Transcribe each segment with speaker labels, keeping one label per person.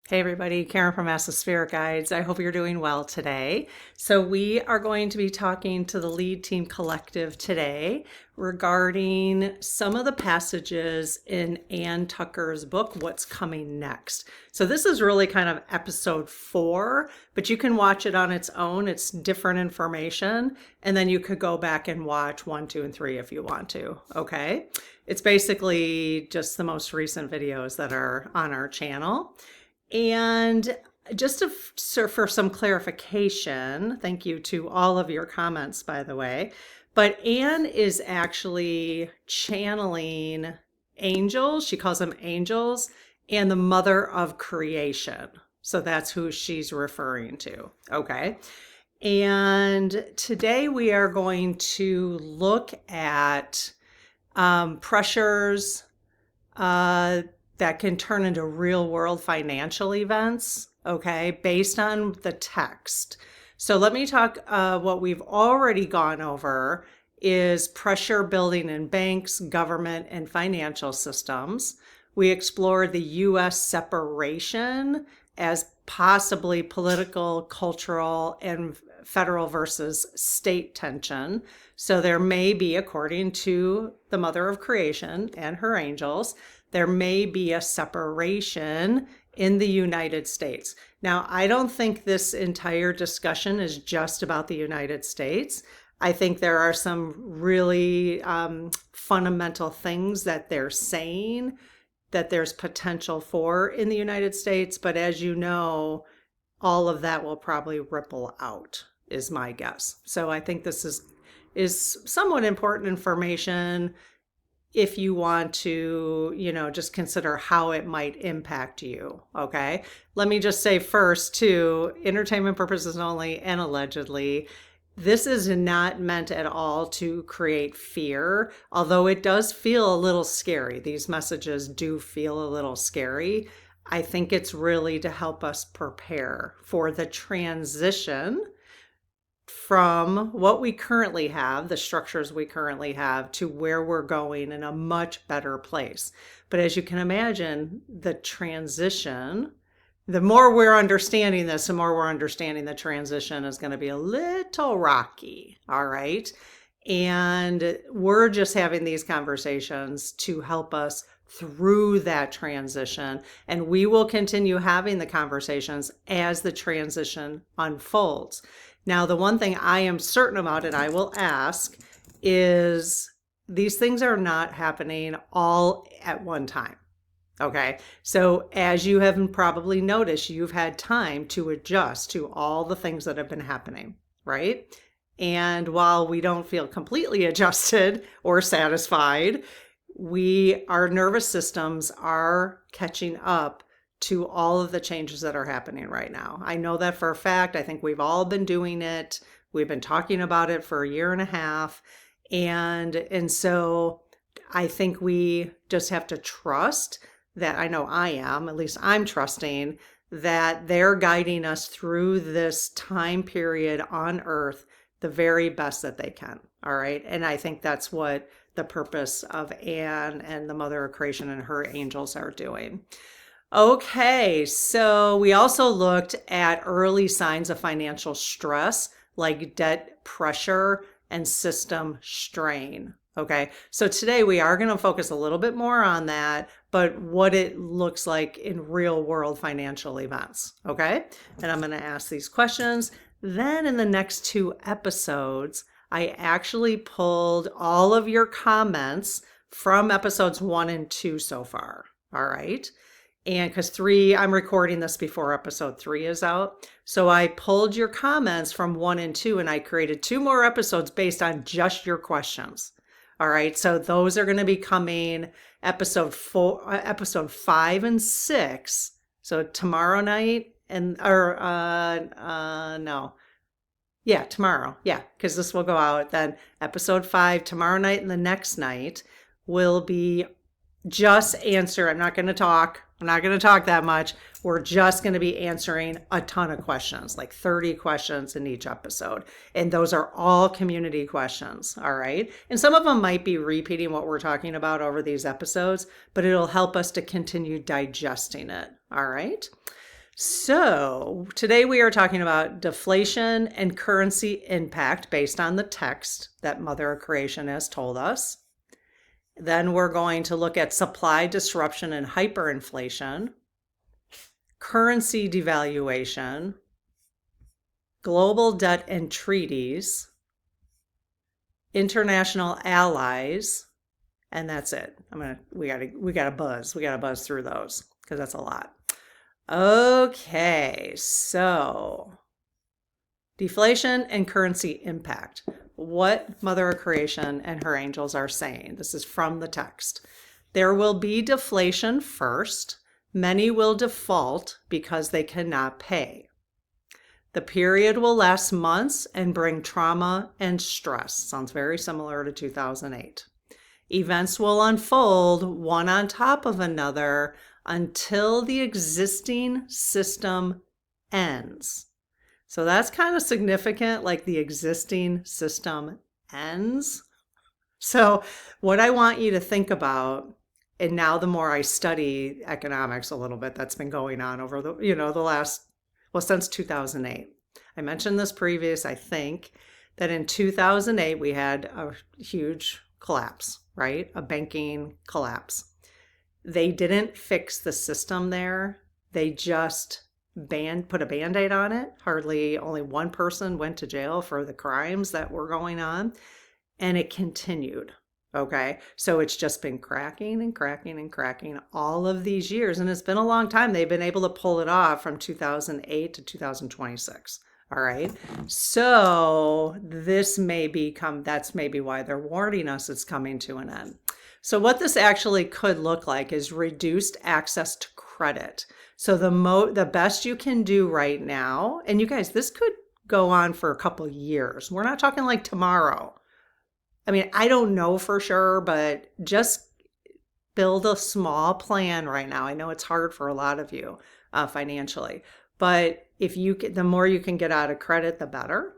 Speaker 1: Hey everybody, Karen from Spirit Guides. I hope you're doing well today. So we are going to be talking to the Lead Team Collective today regarding some of the passages in Ann Tucker's book, What's Coming Next. So this is really kind of episode 4, but you can watch it on its own. It's different information. And then you could go back and watch 1, 2, and 3 if you want to, okay? It's basically just the most recent videos that are on our channel. And just for some clarification, thank you to all of your comments, by the way, but Anne is actually channeling angels. She calls them angels and the mother of creation. So that's who she's referring to. Okay. And today we are going to look at pressures, that can turn into real world financial events, okay, based on the text. So let me talk, what we've already gone over is pressure building in banks, government, and financial systems. We explored the U.S. separation as possibly political, cultural, and federal versus state tension. So there may be, according to the mother of creation and her angels, there may be a separation in the United States. Now, I don't think this entire discussion is just about the United States. I think there are some really fundamental things that they're saying that there's potential for in the United States. But as you know, all of that will probably ripple out, is my guess. So I think this is somewhat important information if you want to, just consider how it might impact you, okay? Let me just say first, too, entertainment purposes only and allegedly, this is not meant at all to create fear, although it does feel a little scary. These messages do feel a little scary. I think it's really to help us prepare for the transition from what we currently have, the structures we currently have, to where we're going in a much better place. But as you can imagine, the transition, the more we're understanding this, the more we're understanding the transition is going to be a little rocky, all right? And we're just having these conversations to help us through that transition. And we will continue having the conversations as the transition unfolds. Now, the one thing I am certain about, and I will ask, is these things are not happening all at one time. Okay. So as you have probably noticed, you've had time to adjust to all the things that have been happening, right? And while we don't feel completely adjusted or satisfied, our nervous systems are catching up to all of the changes that are happening right now. I know that for a fact. I think we've all been doing it. We've been talking about it for a year and a half. And so I think we just have to trust that, I know I am, at least I'm trusting that they're guiding us through this time period on Earth the very best that they can. All right. And I think that's what the purpose of Anne and the Mother of Creation and her angels are doing. Okay, so we also looked at early signs of financial stress like debt pressure and system strain. Okay, so today we are going to focus a little bit more on that, but what it looks like in real world financial events. Okay, and I'm going to ask these questions. Then in the next 2 episodes, I actually pulled all of your comments from episodes 1 and 2 so far. All right. And because 3, I'm recording this before episode 3 is out. So I pulled your comments from 1 and 2 and I created 2 more episodes based on just your questions. All right. So those are going to be coming episode 5 and 6. So tomorrow night tomorrow. Yeah. Because this will go out. Then episode 5 tomorrow night and the next night will be just answer. I'm not going to talk that much. We're just going to be answering a ton of questions, like 30 questions in each episode. And those are all community questions. All right. And some of them might be repeating what we're talking about over these episodes, but it'll help us to continue digesting it. All right. So today we are talking about deflation and currency impact based on the text that Mother of Creation has told us. Then we're going to look at supply disruption and hyperinflation, currency devaluation, global debt and treaties, international allies, and that's it. We gotta buzz through those because that's a lot. Okay, so deflation and currency impact. What Mother of Creation and her angels are saying. This is from the text. There will be deflation first. Many will default because they cannot pay. The period will last months and bring trauma and stress. Sounds very similar to 2008. Events will unfold one on top of another until the existing system ends. So that's kind of significant, like the existing system ends. So what I want you to think about, and now the more I study economics a little bit, that's been going on over the last, since 2008. I mentioned this previous, I think, that in 2008 we had a huge collapse, right? A banking collapse. They didn't fix the system there. They just put a Band-Aid on it. Only one person went to jail for the crimes that were going on, and it continued. Okay, so it's just been cracking and cracking and cracking all of these years, and it's been a long time. They've been able to pull it off from 2008 to 2026. All right, so that's maybe why they're warning us it's coming to an end. So what this actually could look like is reduced access to credit. So the best you can do right now, and you guys, this could go on for a couple years. We're not talking like tomorrow. I mean, I don't know for sure, but just build a small plan right now. I know it's hard for a lot of you financially, but the more you can get out of credit, the better.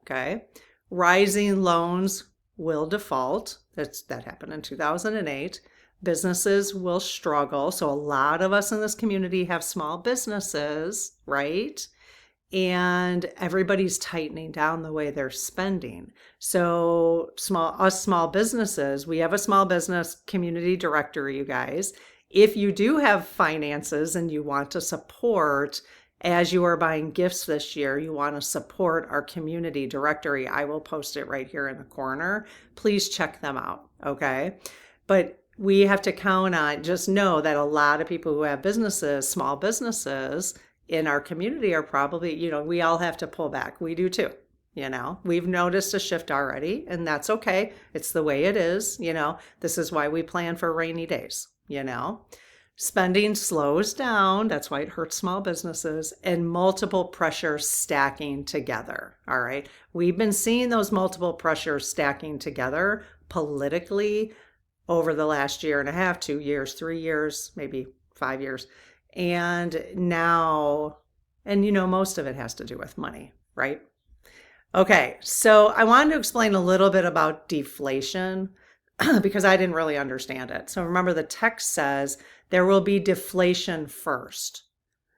Speaker 1: Okay. Rising loans will default. That happened in 2008. Businesses will struggle. So a lot of us in this community have small businesses, right? And everybody's tightening down the way they're spending. So small businesses, we have a small business community directory, you guys. If you do have finances and you want to support, as you are buying gifts this year, you want to support our community directory, I will post it right here in the corner. Please check them out, okay? But we have to count on, just know that a lot of people who have businesses, small businesses in our community are probably, we all have to pull back. We do too, We've noticed a shift already, and that's okay. It's the way it is, This is why we plan for rainy days, Spending slows down. That's why it hurts small businesses, and multiple pressures stacking together. All right. We've been seeing those multiple pressures stacking together politically over the last year and a half, 2 years, 3 years, maybe 5 years. And now, most of it has to do with money, right? Okay. So I wanted to explain a little bit about deflation because I didn't really understand it. So remember, the text says there will be deflation first.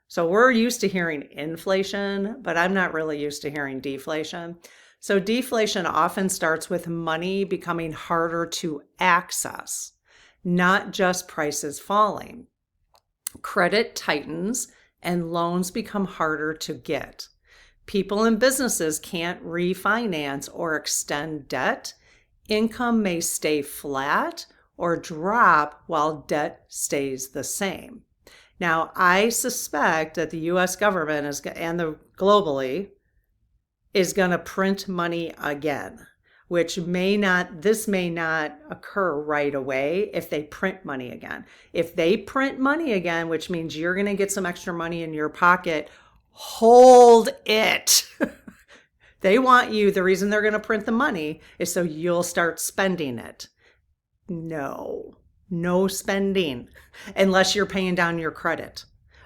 Speaker 1: So we're used to hearing inflation, but I'm not really used to hearing deflation. So deflation often starts with money becoming harder to access, not just prices falling. Credit tightens and loans become harder to get. People and businesses can't refinance or extend debt. Income may stay flat or drop while debt stays the same. Now, I suspect that the U.S. government globally is going to print money again, this may not occur right away if they print money again. If they print money again, which means you're going to get some extra money in your pocket, hold it. They want you, the reason they're going to print the money is so you'll start spending it. No spending unless you're paying down your credit,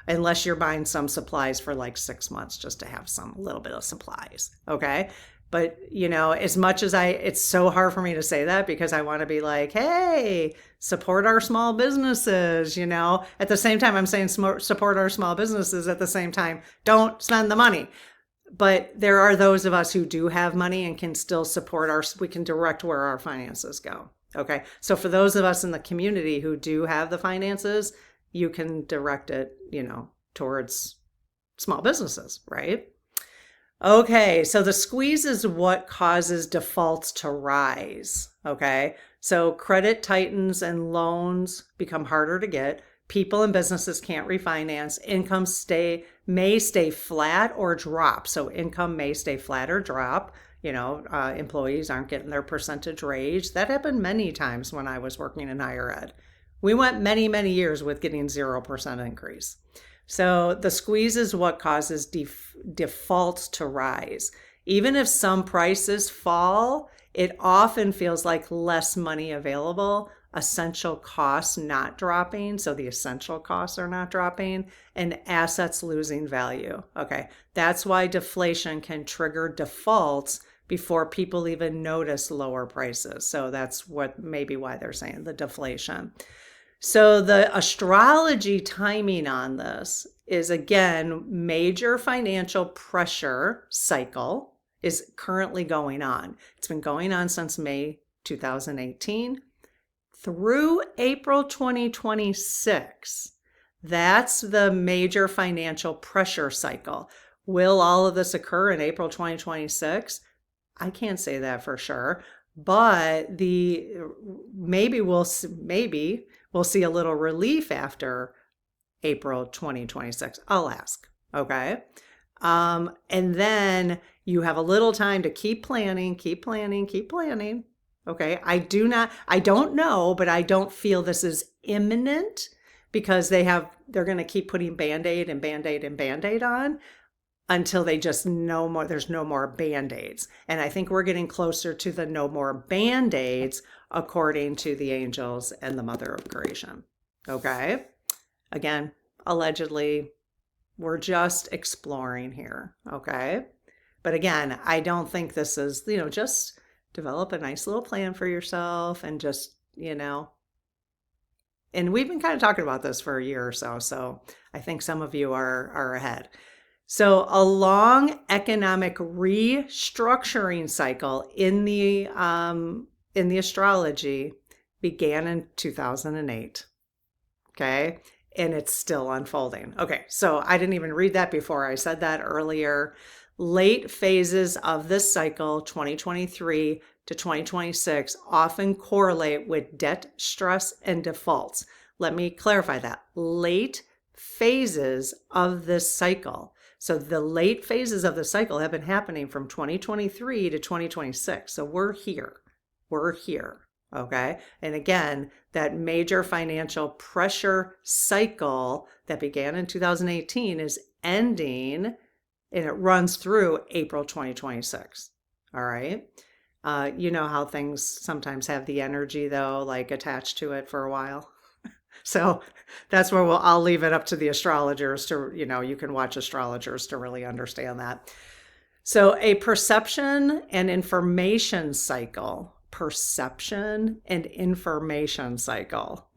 Speaker 1: unless you're buying some supplies for like 6 months just to have a little bit of supplies. Okay. But, as much as it's so hard for me to say that because I want to be like, hey, support our small businesses, At the same time, I'm saying support our small businesses. At the same time, don't spend the money. But there are those of us who do have money and can still we can direct where our finances go. Okay. So for those of us in the community who do have the finances, you can direct it, towards small businesses, right? Okay, so the squeeze is what causes defaults to rise. Okay, so credit tightens and loans become harder to get. People and businesses can't refinance. Income may stay flat or drop. So income may stay flat or drop. Employees aren't getting their percentage raise. That happened many times when I was working in higher ed. We went many, many years with getting 0% increase. So the squeeze is what causes defaults to rise. Even if some prices fall, it often feels like less money available, essential costs not dropping. So the essential costs are not dropping and assets losing value. Okay, that's why deflation can trigger defaults before people even notice lower prices. So that's maybe why they're saying the deflation. So the astrology timing on this is, again, major financial pressure cycle is currently going on. It's been going on since May 2018 through April 2026. That's the major financial pressure cycle. Will all of this occur in April 2026? I can't say that for sure, but maybe we'll see a little relief after April 2026. I'll ask. Okay. And then you have a little time to keep planning. Okay. I don't know, but I don't feel this is imminent because they're going to keep putting Band-Aid and Band-Aid and Band-Aid on until they just no more, there's no more Band-Aids. And I think we're getting closer to the no more Band-Aids according to the angels and the mother of creation. Okay. Again, allegedly, we're just exploring here. Okay. But again, I don't think this is, just develop a nice little plan for yourself and just, and we've been kind of talking about this for a year or so. So I think some of you are ahead. So a long economic restructuring cycle in the astrology began in 2008. Okay. And it's still unfolding. Okay. So I didn't even read that before. I said that earlier. Late phases of this cycle, 2023 to 2026, often correlate with debt, stress, and defaults. Let me clarify that. Late phases of this cycle. So the late phases of the cycle have been happening from 2023 to 2026. So we're here. Okay. And again, that major financial pressure cycle that began in 2018 is ending and it runs through April 2026. All right. You know how things sometimes have the energy though, like attached to it for a while. So that's where I'll leave it up to the astrologers to, you can watch astrologers to really understand that. So a perception and information cycle.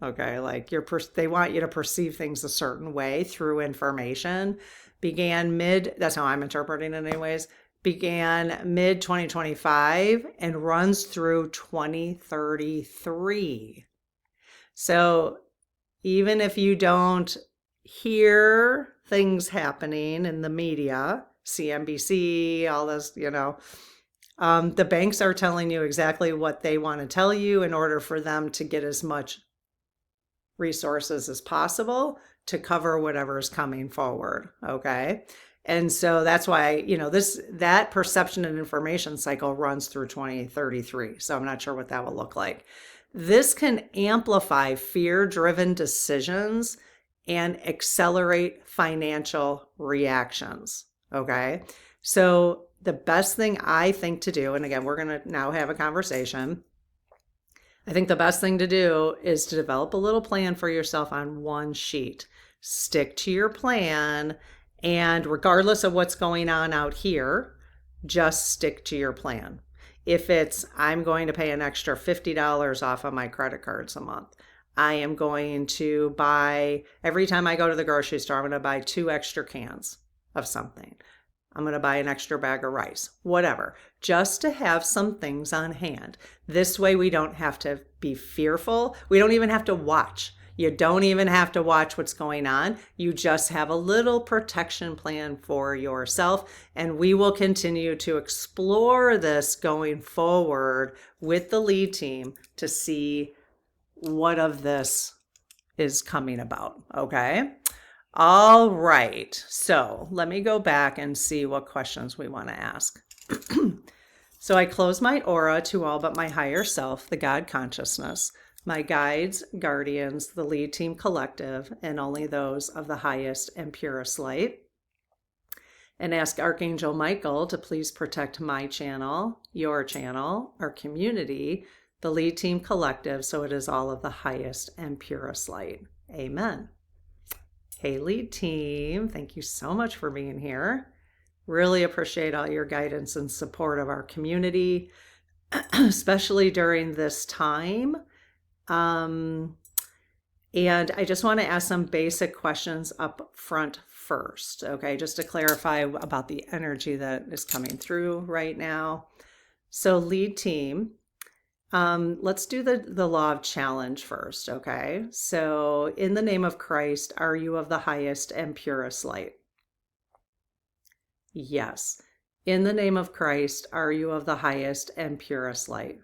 Speaker 1: Okay. Like they want you to perceive things a certain way through information. That's how I'm interpreting it anyways, began mid 2025 and runs through 2033. So even if you don't hear things happening in the media, CNBC, all this, the banks are telling you exactly what they want to tell you in order for them to get as much resources as possible to cover whatever is coming forward. Okay. And so that's why, that perception and information cycle runs through 2033. So I'm not sure what that will look like. This can amplify fear-driven decisions and accelerate financial reactions. Okay. So the best thing I think to do, and again, we're going to now have a conversation. I think the best thing to do is to develop a little plan for yourself on one sheet. Stick to your plan. And regardless of what's going on out here, just stick to your plan. If it's, I'm going to pay an extra $50 off of my credit cards a month, I am going to buy, every time I go to the grocery store, I'm going to buy 2 extra cans of something. I'm going to buy an extra bag of rice, whatever, just to have some things on hand. This way we don't have to be fearful. We don't even have to watch. You don't even have to watch what's going on. You just have a little protection plan for yourself. And we will continue to explore this going forward with the lead team to see what of this is coming about. Okay. All right. So let me go back and see what questions we want to ask. So I close my aura to all but my higher self, the God consciousness, my guides, guardians, the lead team collective, and only those of the highest and purest light. And ask Archangel Michael to please protect my channel, your channel, our community, the lead team collective, so it is all of the highest and purest light. Amen. Hey, lead team, thank you so much for being here. Really appreciate all your guidance and support of our community, especially during this time. And I just want to ask some basic questions up front first, okay, just to clarify about the energy that is coming through right now. So lead team, let's do the law of challenge first, okay? So in the name of Christ, are you of the highest and purest light? Yes. In the name of Christ, are you of the highest and purest light?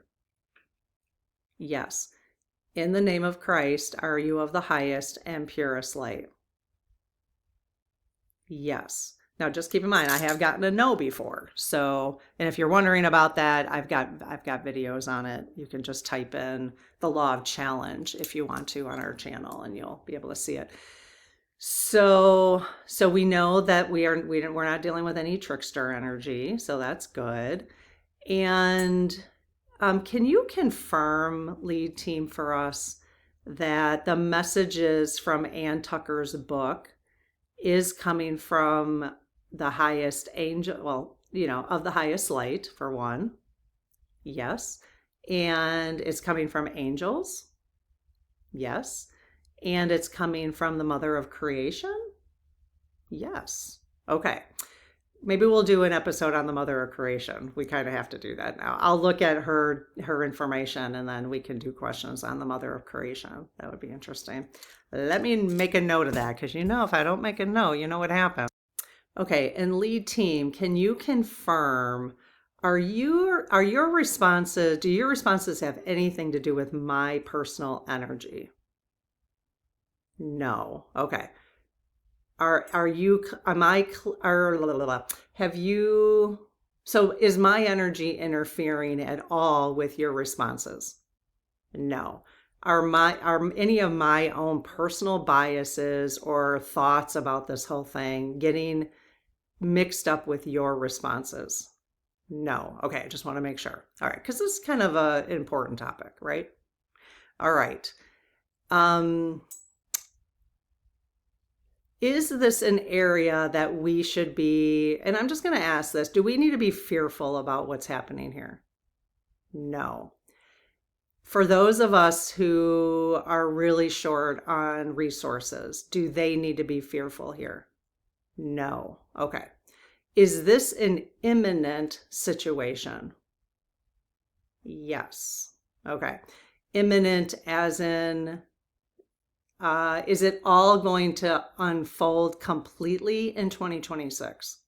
Speaker 1: Yes. In the name of Christ, are you of the highest and purest light? Yes. Now, just keep in mind, I have gotten a no before. So, and if you're wondering about that, I've got videos on it. You can just type in the law of challenge if you want to on our channel, and you'll be able to see it. So we know that we're not dealing with any trickster energy, so that's good. And can you confirm, lead team, for us that the messages from Ann Tucker's book is coming from the highest angel, well, of the highest light, for one? Yes. And it's coming from angels? Yes. And it's coming from the mother of creation? Yes. Okay. Maybe we'll do an episode on the mother of creation. We kind of have to do that now. I'll look at her information, and then we can do questions on the mother of creation. That would be interesting. Let me make a note of that, because if I don't make a note, you know what happens. Okay, and lead team, can you confirm, are your responses, do your responses have anything to do with my personal energy? No. Okay. So is my energy interfering at all with your responses? No. Are any of my own personal biases or thoughts about this whole thing getting mixed up with your responses? No. Okay, I just want to make sure. All right, because this is kind of an important topic, right? All right. Is this an area that we should be, and I'm just going to ask this, do we need to be fearful about what's happening here? No. For those of us who are really short on resources, do they need to be fearful here? No. Okay. Is this an imminent situation? Yes. Okay. Imminent as in, is it all going to unfold completely in 2026?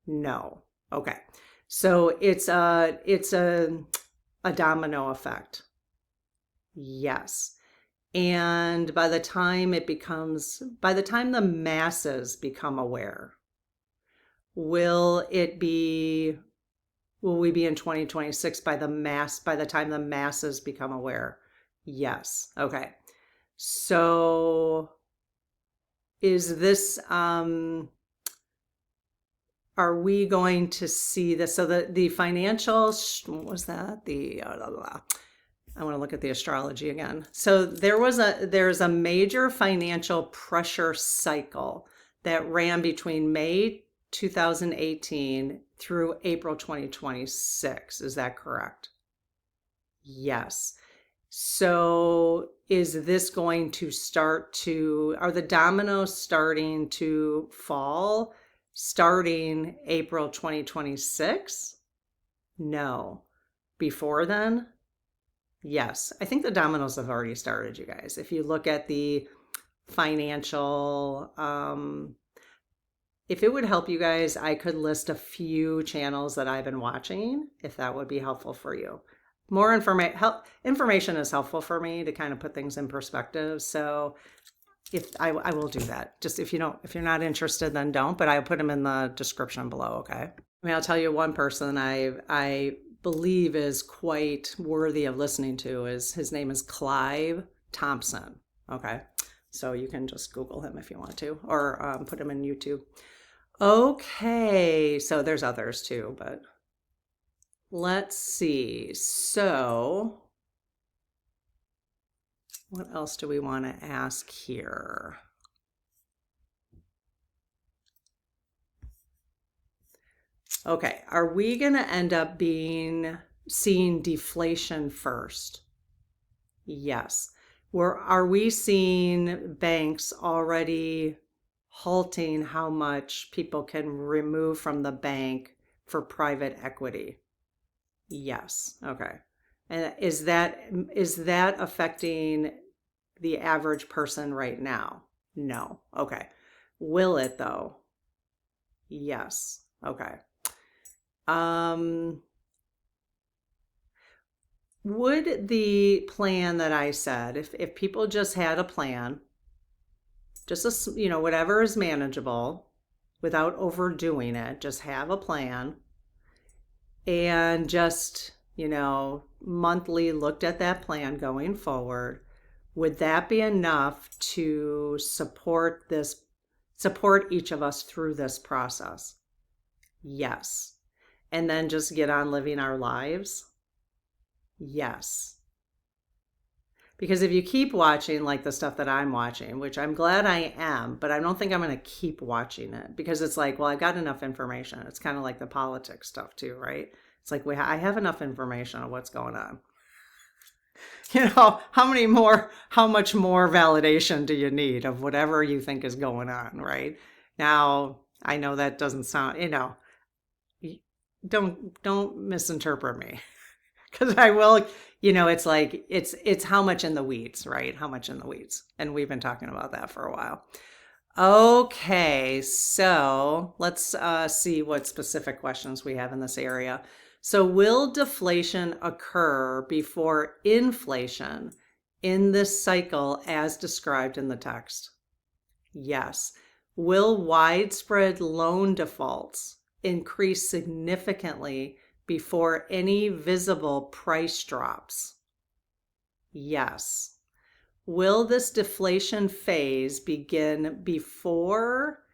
Speaker 1: No. Okay. So it's a domino effect. Yes. And by the time the masses become aware, will we be in 2026 by the time the masses become aware? Yes. Okay. So is this, are we going to see this? So the financial, what was that? I want to look at the astrology again. So there's a major financial pressure cycle that ran between May 2018 through April 2026. Is that correct? Yes. So is this going to are the dominoes starting to fall starting April 2026? No. Before then? Yes. I think the dominoes have already started, you guys. If you look at the financial, if it would help you guys, I could list a few channels that I've been watching, if that would be helpful for you. More information is helpful for me to kind of put things in perspective. So if I will do that. Just if you're not interested, then don't, but I'll put them in the description below, okay? I mean, I'll tell you one person I believe is quite worthy of listening to his name is Clive Thompson, okay? So you can just Google him if you want to, or put him in YouTube. Okay, so there's others too, but let's see. So what else do we want to ask here? Okay, are we going to end up seeing deflation first? Yes. Are we seeing banks already halting how much people can remove from the bank for private equity? Yes. Okay. And is that affecting the average person right now? No. Okay. Will it though? Yes. Okay. Would the plan that I said, if people just had a plan, just whatever is manageable without overdoing it, just have a plan and just, monthly looked at that plan going forward, would that be enough to support each of us through this process? Yes. And then just get on living our lives? Yes. Because if you keep watching like the stuff that I'm watching, which I'm glad I am, but I don't think I'm going to keep watching it because it's like, well, I got enough information. It's kind of like the politics stuff too, right? It's like, I have enough information on what's going on. How much more validation do you need of whatever you think is going on, right? Now, I know that doesn't sound, don't misinterpret me. Because I will, it's like, it's how much in the weeds, right? How much in the weeds. And we've been talking about that for a while. Okay, so let's see what specific questions we have in this area. So will deflation occur before inflation in this cycle as described in the text? Yes. Will widespread loan defaults increase significantly before any visible price drops? Yes. Will this deflation phase begin before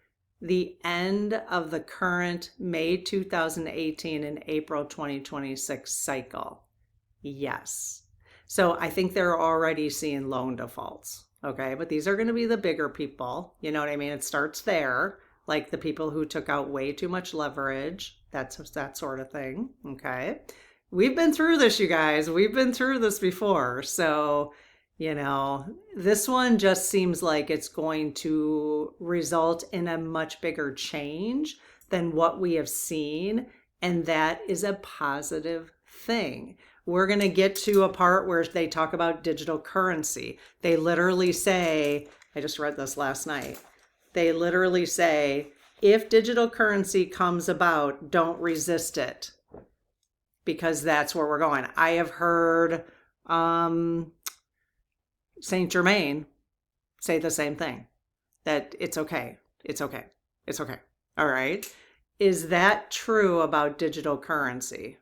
Speaker 1: the end of the current May 2018 and April 2026 cycle? Yes. So I think they're already seeing loan defaults, okay? But these are going to be the bigger people, you know what I mean? It starts there, like the people who took out way too much leverage, that sort of thing, okay? We've been through this, you guys. We've been through this before. So, this one just seems like it's going to result in a much bigger change than what we have seen. And that is a positive thing. We're going to get to a part where they talk about digital currency. They literally say, I just read this last night. They literally say, if digital currency comes about, don't resist it, because that's where we're going. I have heard Saint Germain say the same thing, that it's okay. It's okay. It's okay. All right. Is that true about digital currency?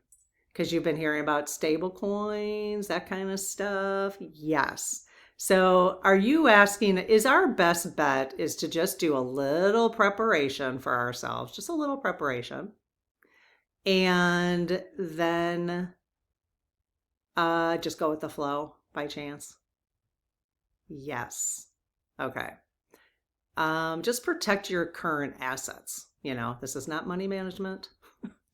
Speaker 1: Because you've been hearing about stable coins, that kind of stuff. Yes. So are you asking, is our best bet is to just do a little preparation for ourselves, just a little preparation, and then just go with the flow by chance? Yes. Okay. Just protect your current assets. This is not money management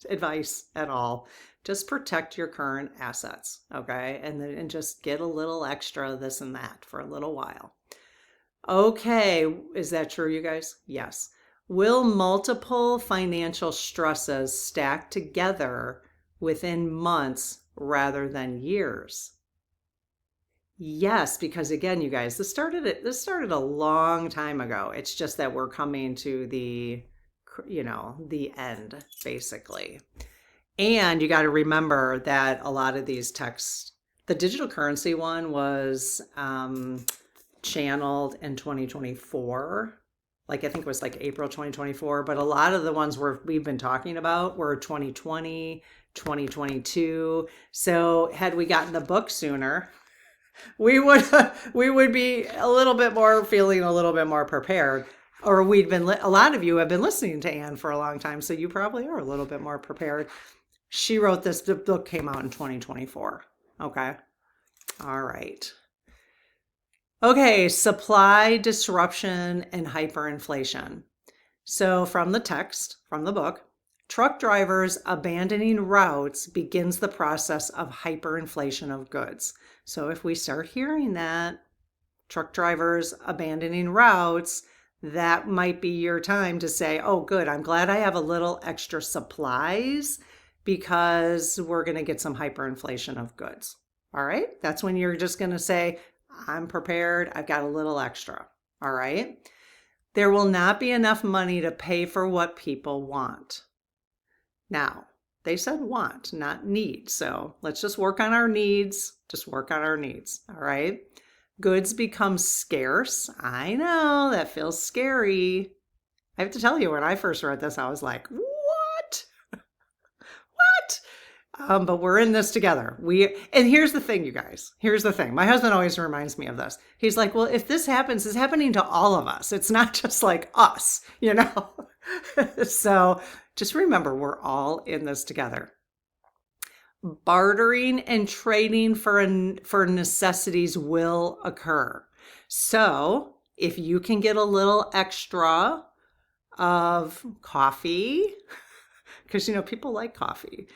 Speaker 1: advice at all. Just protect your current assets, okay? And just get a little extra this and that for a little while. Okay, is that true, you guys? Yes. Will multiple financial stresses stack together within months rather than years? Yes, because again, you guys, this started a long time ago. It's just that we're coming to the end, basically. And you got to remember that a lot of these texts, the digital currency one was channeled in 2024. Like I think it was like April 2024, but a lot of the ones we've been talking about were 2020, 2022. So had we gotten the book sooner, we would be feeling a little bit more prepared. Or a lot of you have been listening to Anne for a long time, so you probably are a little bit more prepared. She wrote this, the book came out in 2024. Okay. All right. Okay, supply disruption and hyperinflation. So from the text, from the book, truck drivers abandoning routes begins the process of hyperinflation of goods. So if we start hearing that, truck drivers abandoning routes, that might be your time to say, oh, good, I'm glad I have a little extra supplies because we're going to get some hyperinflation of goods. All right, that's when you're just going to say, I'm prepared, I've got a little extra. All right, there will not be enough money to pay for what people want. Now, they said want, not need. So let's just work on our needs. All right. Goods become scarce. I know that feels scary. I have to tell you, when I first read this, I was like, what? What? But we're in this together. And here's the thing, you guys. Here's the thing. My husband always reminds me of this. He's like, well, if this happens, it's happening to all of us. It's not just like us, So just remember, we're all in this together. Bartering and trading for necessities will occur. So if you can get a little extra of coffee, because people like coffee,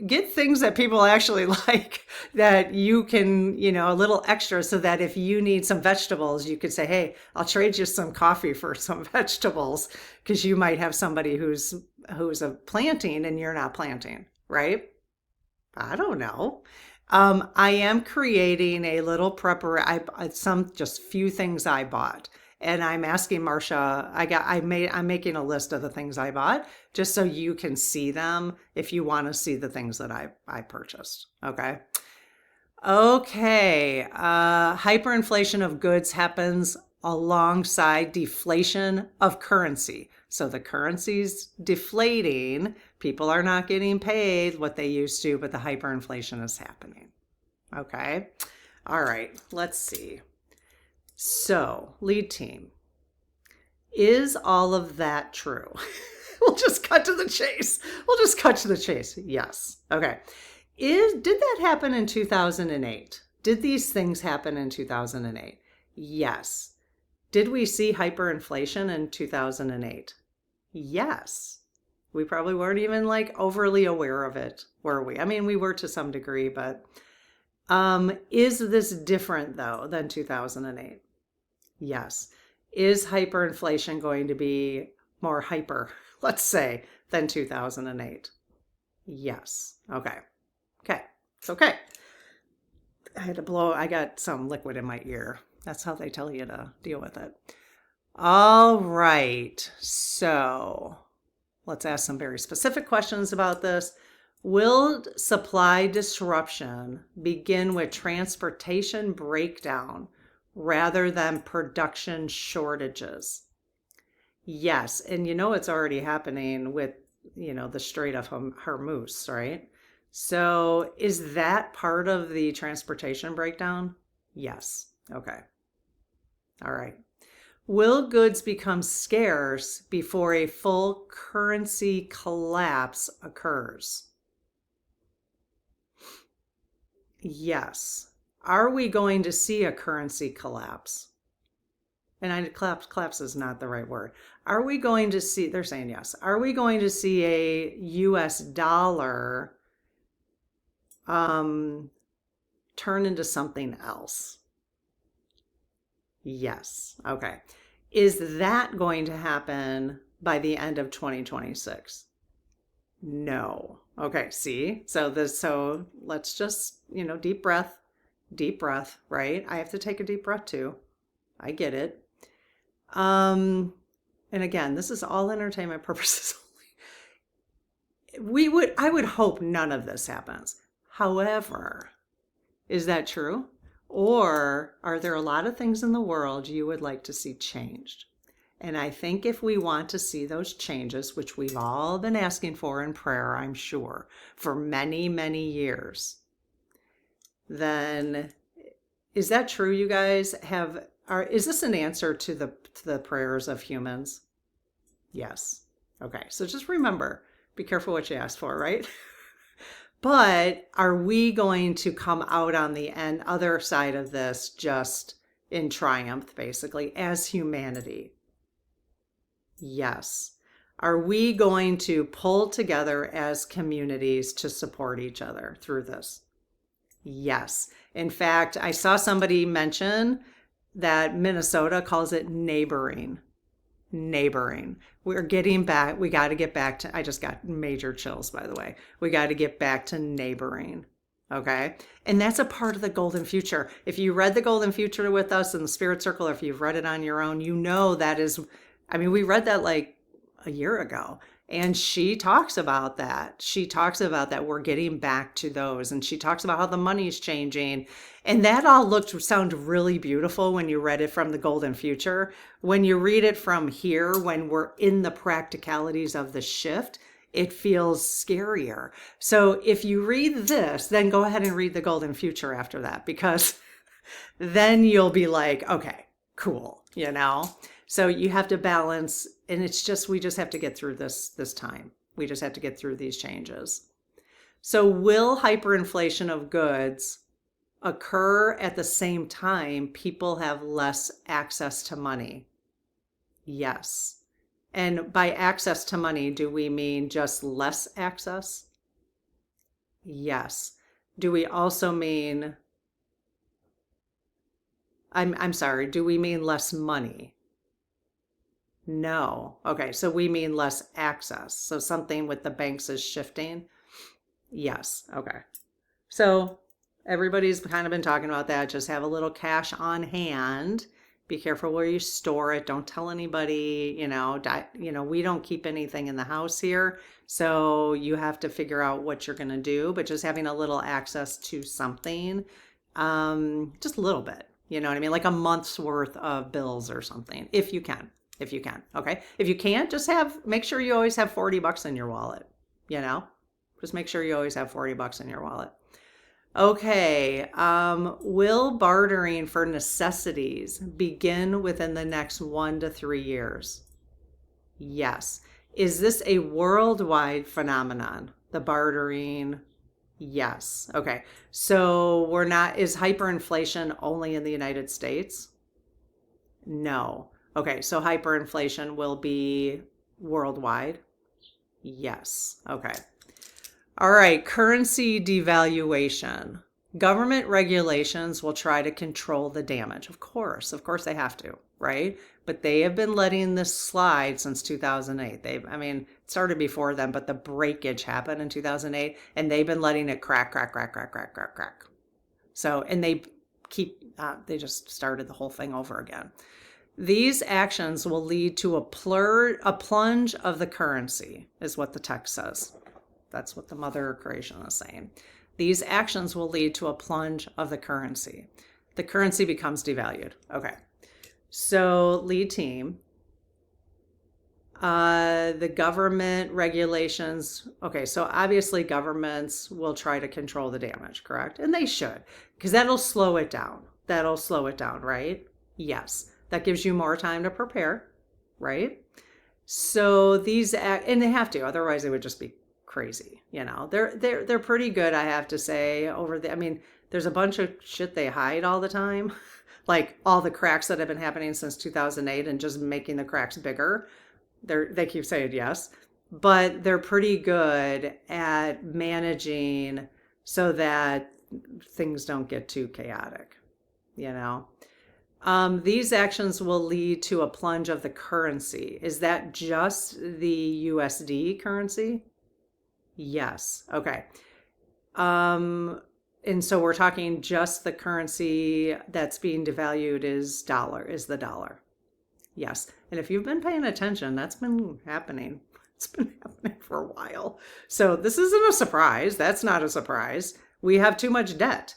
Speaker 1: get things that people actually like that you can, a little extra, so that if you need some vegetables, you could say, hey, I'll trade you some coffee for some vegetables, because you might have somebody who's a planting and you're not planting, right? I don't know. I am creating a little just few things I bought. And I'm asking Marcia, I'm making a list of the things I bought just so you can see them if you want to see the things that I purchased. Okay. Okay. Hyperinflation of goods happens alongside deflation of currency. So the currency's deflating. People are not getting paid what they used to, but the hyperinflation is happening. Okay. All right. Let's see. So, lead team, is all of that true? We'll just cut to the chase. Yes. Okay. Did that happen in 2008? Did these things happen in 2008? Yes. Did we see hyperinflation in 2008? Yes. We probably weren't even overly aware of it, were we? I mean, we were to some degree, but is this different though than 2008? Yes. Is hyperinflation going to be more hyper, let's say, than 2008? Yes. Okay. It's okay. I got some liquid in my ear. That's how they tell you to deal with it. All right. So let's ask some very specific questions about this. Will supply disruption begin with transportation breakdown rather than production shortages? Yes. And it's already happening with, the Strait of Hormuz, right? So is that part of the transportation breakdown? Yes. Okay. All right. Will goods become scarce before a full currency collapse occurs? Yes. Are we going to see a currency collapse? And collapse is not the right word. Are we going to see, they're saying yes. Are we going to see a US dollar turn into something else? Yes. Okay. Is that going to happen by the end of 2026? No. Okay, see? So let's just, deep breath, right? I have to take a deep breath too. I get it. And again, this is all entertainment purposes only. I would hope none of this happens. However, is that true? Or are there a lot of things in the world you would like to see changed? And I think if we want to see those changes, which we've all been asking for in prayer, I'm sure, for many, many years, then is that true, you guys? Is this an answer to the prayers of humans? Yes. Okay, so just remember, be careful what you ask for, right? But are we going to come out on the other side of this just in triumph, basically, as humanity? Yes. Are we going to pull together as communities to support each other through this? Yes. In fact, I saw somebody mention that Minnesota calls it neighboring. Neighboring. We're getting back. We got to get back to, I just got major chills, by the way. We got to get back to neighboring. Okay. And that's a part of the golden future. If you read the golden future with us in the spirit circle, or if you've read it on your own, that is, we read that like a year ago. And she talks about that. She talks about that we're getting back to those. And she talks about how the money's changing. And that all sound really beautiful when you read it from the golden future. When you read it from here, when we're in the practicalities of the shift, it feels scarier. So if you read this, then go ahead and read the golden future after that, because then you'll be like, okay, cool, So you have to balance, and we just have to get through this time. We just have to get through these changes. So will hyperinflation of goods occur at the same time people have less access to money? Yes. And by access to money, do we mean just less access? Yes. Do we also mean, I'm sorry, do we mean less money? No. Okay, so we mean less access. So something with the banks is shifting? Yes. Okay. So everybody's kind of been talking about that. Just have a little cash on hand. Be careful where you store it. Don't tell anybody, we don't keep anything in the house here. So you have to figure out what you're going to do, but just having a little access to something, just a little bit, you know what I mean? Like a month's worth of bills or something, if you can. Okay. If you can't, just make sure you always have $40 in your wallet, just make sure you always have $40 in your wallet. Okay. Will bartering for necessities begin within the next 1 to 3 years? Yes. Is this a worldwide phenomenon? The bartering? Yes. Okay. So is hyperinflation only in the United States? No. Okay, so hyperinflation will be worldwide? Yes. Okay. All right, currency devaluation. Government regulations will try to control the damage. Of course they have to, right? But they have been letting this slide since 2008. It started before then, but the breakage happened in 2008, and they've been letting it crack. So, and they just started the whole thing over again. These actions will lead to a plunge of the currency, is what the text says. That's what the mother of creation is saying. These actions will lead to a plunge of the currency. The currency becomes devalued. Okay. So, lead team. The government regulations. Okay, so obviously governments will try to control the damage, correct? And they should, because that'll slow it down. Right? Yes. That gives you more time to prepare, right? So and they have to, otherwise they would just be crazy. They're pretty good, I have to say. There's a bunch of shit they hide all the time, like all the cracks that have been happening since 2008 and just making the cracks bigger. They keep saying yes, but they're pretty good at managing so that things don't get too chaotic, you know. These actions will lead to a plunge of the currency. Is that just the USD currency? Yes. Okay. And so we're talking just the currency that's being devalued is the dollar. Yes. And if you've been paying attention, that's been happening. It's been happening for a while. So this isn't a surprise. That's not a surprise. We have too much debt.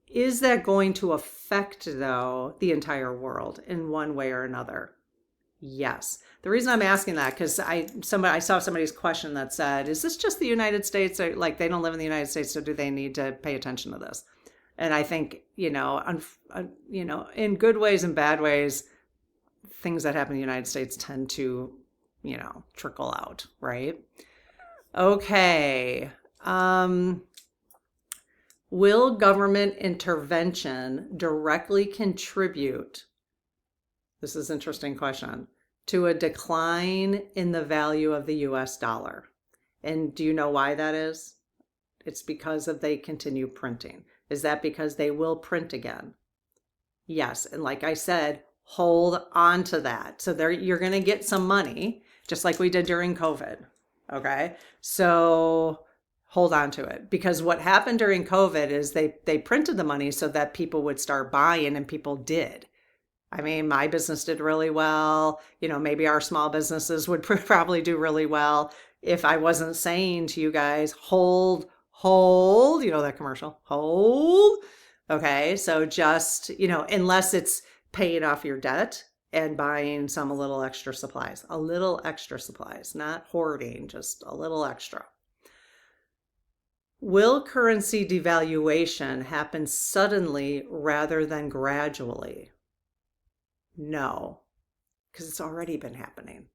Speaker 1: Is that going to affect, though, the entire world in one way or another? Yes. The reason I'm asking that, because I saw somebody's question that said, is this just the United States? Or, like, they don't live in the United States, so do they need to pay attention to this? And I think, in good ways and bad ways, things that happen in the United States tend to, trickle out, right? Okay. Will government intervention directly contribute, this is an interesting question, to a decline in the value of the US dollar? And do you know why that is? It's because they continue printing. Is that because they will print again? Yes. And like I said, hold on to that. So you're going to get some money, just like we did during COVID. Okay. So hold on to it, because what happened during COVID is they printed the money so that people would start buying, and people did. I mean, my business did really well. Maybe our small businesses would probably do really well if I wasn't saying to you guys, hold, that commercial, hold. Okay. So just, unless it's paying off your debt and buying a little extra supplies, not hoarding, just a little extra. Will currency devaluation happen suddenly rather than gradually? No, because it's already been happening.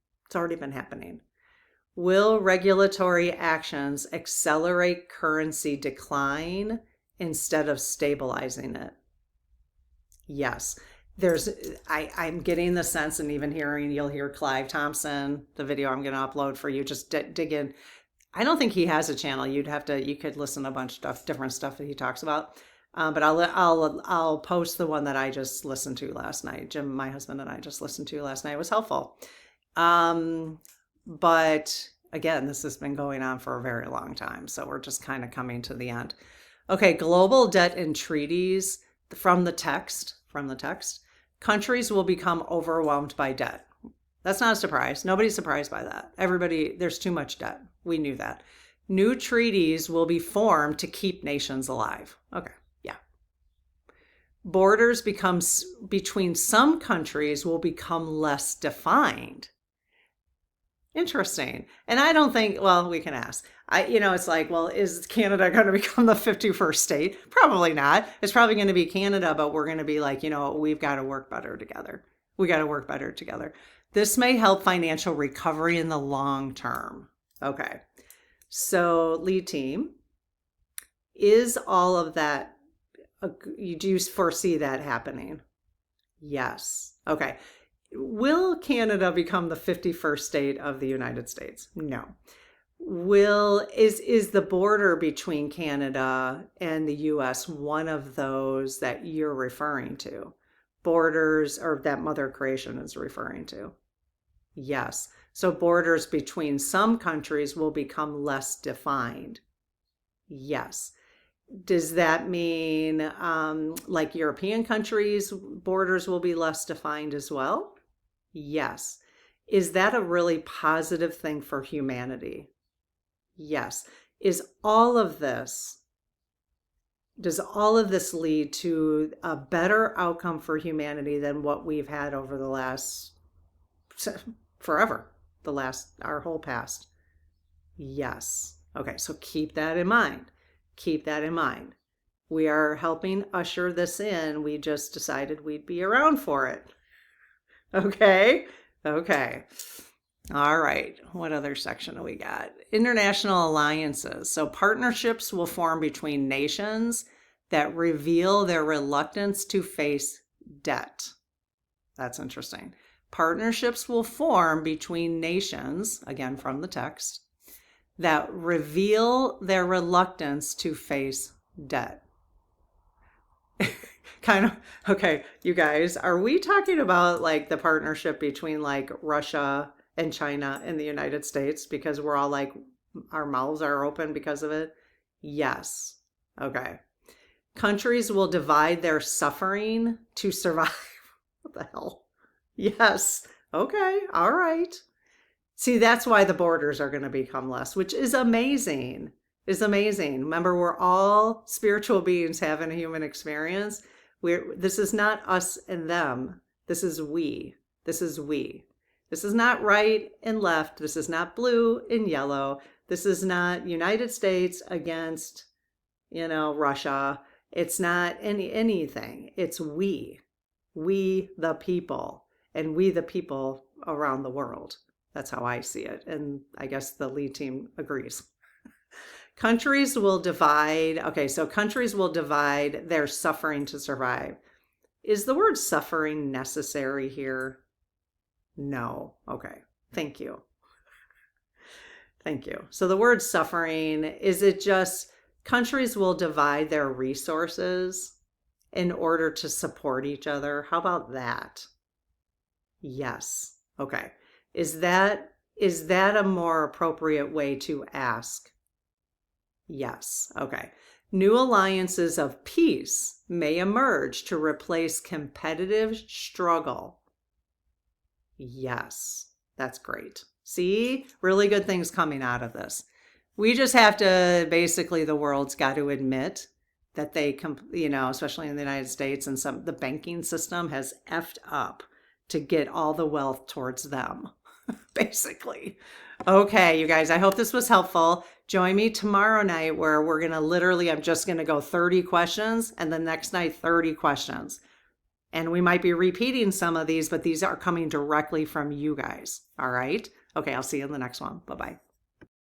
Speaker 1: Will regulatory actions accelerate currency decline instead of stabilizing it? Yes. I'm getting the sense, and even you'll hear Clive Thompson, the video I'm going to upload for you, just dig in. I don't think he has a channel. You could listen to a bunch of different stuff that he talks about. But I'll post the one that I just listened to last night. Jim, my husband, and I just listened to last night. It was helpful. But again, this has been going on for a very long time. So we're just kind of coming to the end. Okay. Global debt and treaties from the text, countries will become overwhelmed by debt. That's not a surprise. Nobody's surprised by that. There's too much debt. We knew that. New treaties will be formed to keep nations alive. Okay. Yeah. Borders between some countries will become less defined. Interesting. And I don't think, well, we can ask. It's like, well, is Canada going to become the 51st state? Probably not. It's probably going to be Canada, but we're going to be like, we've got to work better together. This may help financial recovery in the long term. Okay. So, lead team, is all of that, do you foresee that happening? Yes. Okay. Will Canada become the 51st state of the United States? No. Is the border between Canada and the US one of those that you're referring to? Borders, or that Mother Creation is referring to? Yes. So borders between some countries will become less defined. Yes. Does that mean like European countries, borders will be less defined as well? Yes. Is that a really positive thing for humanity? Yes. Does all of this lead to a better outcome for humanity than what we've had over the last forever? Our whole past? Yes. Okay, so keep that in mind. We are helping usher this in. We just decided we'd be around for it. Okay. All right. What other section do we got? International alliances. So partnerships will form between nations that reveal their reluctance to face debt. That's interesting. Partnerships will form between nations, again from the text, that reveal their reluctance to face debt. Kind of, okay, you guys, are we talking about like the partnership between like Russia and China and the United States because we're all like, our mouths are open because of it? Yes. Okay. Countries will divide their suffering to survive. What the hell? Yes. Okay. All right. See, that's why the borders are going to become less, which is amazing. Is amazing. Remember, we're all spiritual beings having a human experience. This is not us and them. This is we. This is we. This is not right and left. This is not blue and yellow. This is not United States against, Russia. It's not anything. It's we the people, and we the people around the world. That's how I see it. And I guess the lead team agrees. Countries will divide. Okay, so countries will divide their suffering to survive. Is the word suffering necessary here? No. Okay. Thank you. Thank you. So the word suffering, is it just countries will divide their resources in order to support each other? How about that? Yes. Okay. Is that a more appropriate way to ask? Yes. Okay. New alliances of peace may emerge to replace competitive struggle. Yes. That's great. See, really good things coming out of this. We just have to, basically, the world's got to admit that they, especially in the United States, and the banking system has effed up to get all the wealth towards them, basically. Okay, you guys, I hope this was helpful. Join me tomorrow night where we're going to I'm just going to go 30 questions, and the next night 30 questions. And we might be repeating some of these, but these are coming directly from you guys. All right? Okay, I'll see you in the next one. Bye-bye.